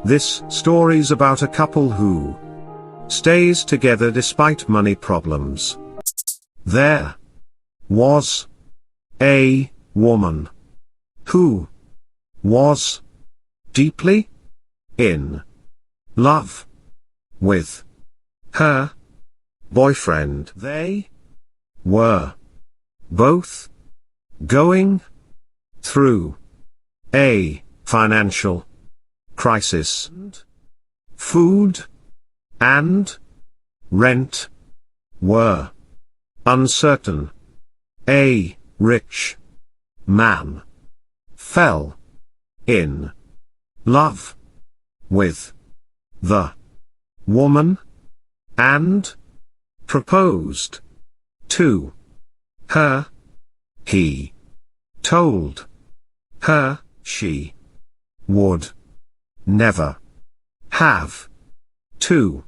This story's about a couple who stays together despite money problems. There was a woman who was deeply in love with her boyfriend. They were both going through a financial crisis. Food and rent were uncertain. A rich man fell in love with the woman and proposed to her. He told her she would never have to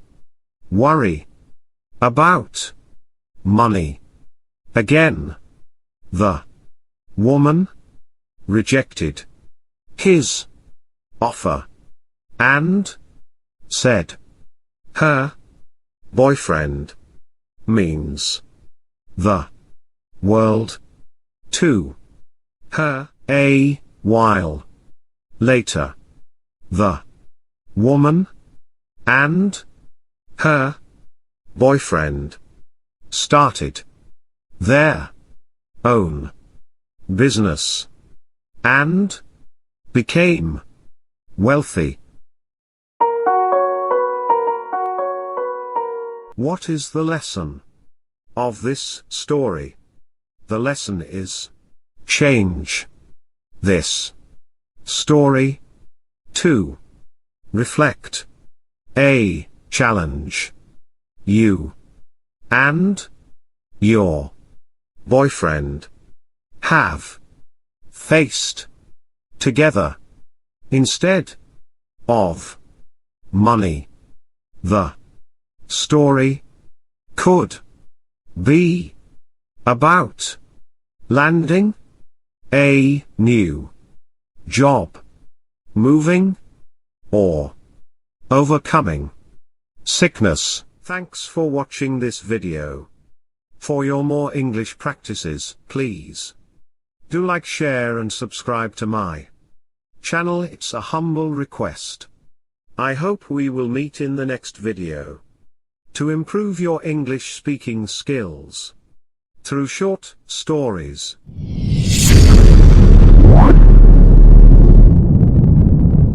worry about money again. The woman rejected his offer and said her boyfriend means the world to her. A while later, the woman and her boyfriend started their own business and became wealthy. What is the lesson of this story? The lesson is change this story to reflect a challenge you and your boyfriend have faced together. Instead of money, the story could be about landing a new job, moving, or overcoming sickness. Thanks for watching this video. For your more English practices, please do like, share and subscribe to my channel. It's a humble request. I hope we will meet in the next video to improve your English speaking skills through short stories.